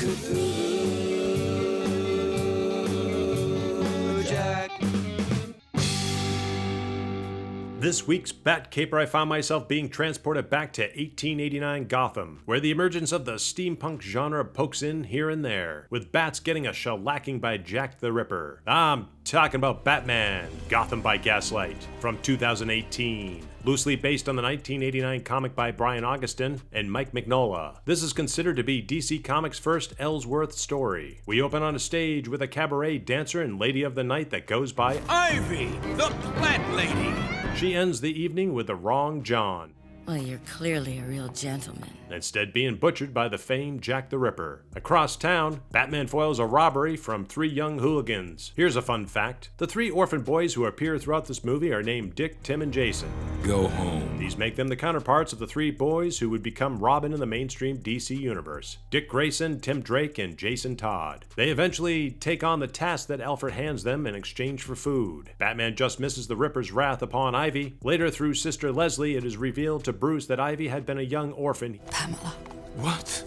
Cthulhu Jack. This week's Bat Caper, I found myself being transported back to 1889 Gotham, where the emergence of the steampunk genre pokes in here and there, with bats getting a shellacking by Jack the Ripper. I'm talking about Batman, Gotham by Gaslight, from 2018. Loosely based on the 1989 comic by Brian Augustin and Mike Mignola. This is considered to be DC Comics' first Ellsworth story. We open on a stage with a cabaret dancer and lady of the night that goes by Ivy, the plant lady. She ends the evening with the wrong John, Well, you're clearly a real gentleman. instead being butchered by the famed Jack the Ripper. Across town, Batman foils a robbery from 3 young hooligans. Here's a fun fact. The 3 orphan boys who appear throughout this movie are named Dick, Tim, and Jason. Go home. These make them the counterparts of the 3 boys who would become Robin in the mainstream DC universe. Dick Grayson, Tim Drake, and Jason Todd. They eventually take on the task that Alfred hands them in exchange for food. Batman just misses the Ripper's wrath upon Ivy. Later, through Sister Leslie, it is revealed to Bruce that Ivy had been a young orphan. Pamela. What?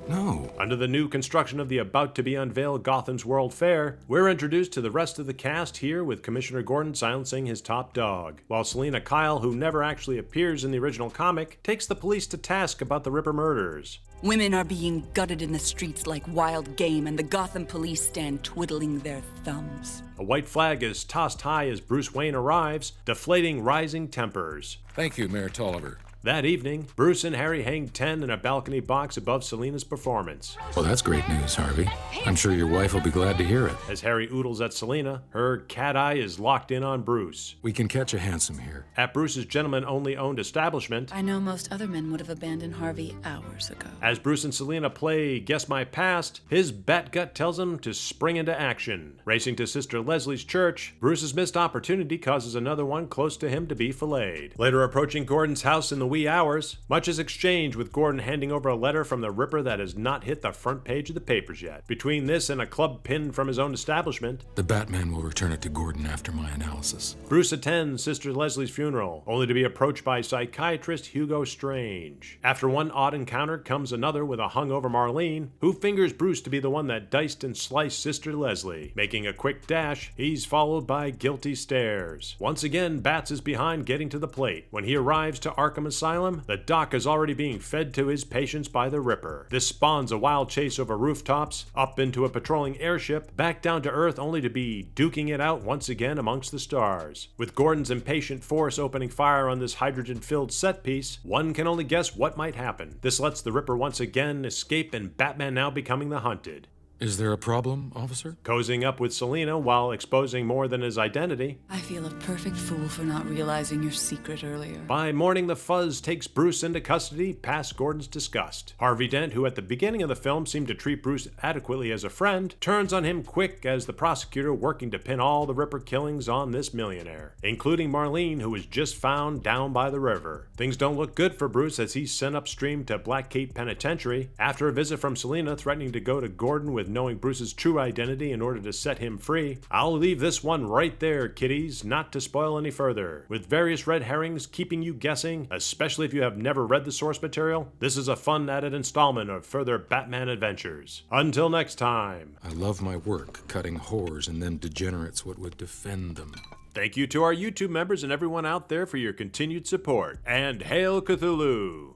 No. Under the new construction of the about-to-be-unveiled Gotham's World Fair, we're introduced to the rest of the cast here with Commissioner Gordon silencing his top dog, while Selina Kyle, who never actually appears in the original comic, takes the police to task about the Ripper murders. Women are being gutted in the streets like wild game, and the Gotham police stand twiddling their thumbs. A white flag is tossed high as Bruce Wayne arrives, deflating rising tempers. Thank you, Mayor Tolliver. That evening, Bruce and Harry hang 10 in a balcony box above Selina's performance. Well, that's great news, Harvey. I'm sure your wife will be glad to hear it. As Harry oodles at Selina, her cat eye is locked in on Bruce. We can catch a hansom here. At Bruce's gentleman-only owned establishment, I know most other men would have abandoned Harvey hours ago. as Bruce and Selina play Guess My Past, his bat gut tells him to spring into action. Racing to Sister Leslie's church, Bruce's missed opportunity causes another one close to him to be filleted. Later approaching Gordon's house in the wee hours, much is exchanged with Gordon handing over a letter from the Ripper that has not hit the front page of the papers yet. Between this and a club pin from his own establishment, The Batman will return it to Gordon after my analysis. Bruce attends Sister Leslie's funeral, only to be approached by psychiatrist Hugo Strange. After one odd encounter comes another with a hungover Marlene, who fingers Bruce to be the one that diced and sliced Sister Leslie. Making a quick dash, he's followed by guilty stares. Once again, Bats is behind getting to the plate. When he arrives to Arkham Asylum, the doc is already being fed to his patients by the Ripper. This spawns a wild chase over rooftops, up into a patrolling airship, back down to Earth only to be duking it out once again amongst the stars. With Gordon's impatient force opening fire on this hydrogen-filled set piece, one can only guess what might happen. This lets the Ripper once again escape and Batman now becoming the hunted. Is there a problem, officer? Cozying up with Selina while exposing more than his identity. I feel a perfect fool for not realizing your secret earlier. By morning, the fuzz takes Bruce into custody, past Gordon's disgust. Harvey Dent, who at the beginning of the film seemed to treat Bruce adequately as a friend, turns on him quick as the prosecutor working to pin all the Ripper killings on this millionaire, including Marlene, who was just found down by the river. Things don't look good for Bruce as he's sent upstream to Blackgate Penitentiary after a visit from Selina threatening to go to Gordon with knowing Bruce's true identity in order to set him free. I'll leave this one right there, kiddies, not to spoil any further. With various red herrings keeping you guessing, especially if you have never read the source material, this is a fun added installment of further Batman adventures. Until next time. I love my work, cutting whores and them degenerates what would defend them. Thank you to our YouTube members and everyone out there for your continued support. And Hail Cthulhu!